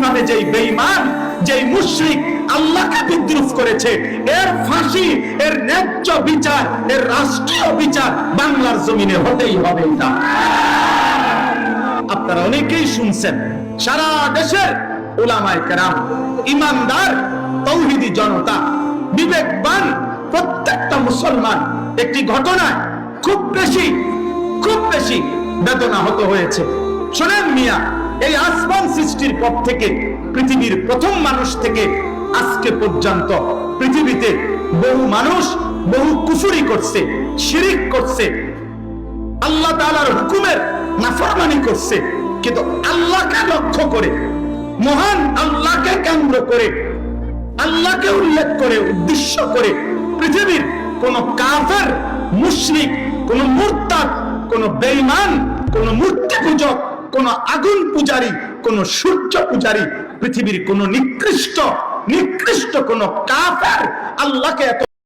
নামে যেই বেঈমান, যেই মুশরিক আল্লাহকে বিদ্রুপ করেছে, এর ফাঁসি, এর ন্যায্য বিচার, এর রাষ্ট্রীয় বিচার বাংলার জমিনে হতেই হবে। এটা আপনারা অনেকেই শুনছেন, সারা দেশের উলামায়ে কেরাম, ইমানদার তৌহিদি জনতা, বিবেকবান প্রত্যেকটা মুসলমান একটি ঘটনায় খুব বেশি বেদনাহত হয়েছে। শোনেন মিয়া, এই আসমান সৃষ্টির পর থেকে, পৃথিবীর প্রথম মানুষ থেকে আজকে পর্যন্ত পৃথিবীতে বহু মানুষ বহু কুফরি করছে, শিরিক করছে, আল্লাহ তাআলার হুকুমের নাফরমানি করছে, কিন্তু আল্লাহকে লক্ষ্য করে, মহান আল্লাহকে কেন্দ্র করে, আল্লাহকে উল্লেখ করে, উদ্দেশ্য করে পৃথিবীর কোন কাফের, মুশরিক, কোন মুরতাদ, কোন বেঈমান, কোন মূর্তি পূজক, কোন আগুন পূজারী, কোন সূর্য পূজারী, পৃথিবীর কোন নিকৃষ্ট কোন কাফের আল্লাহকে এত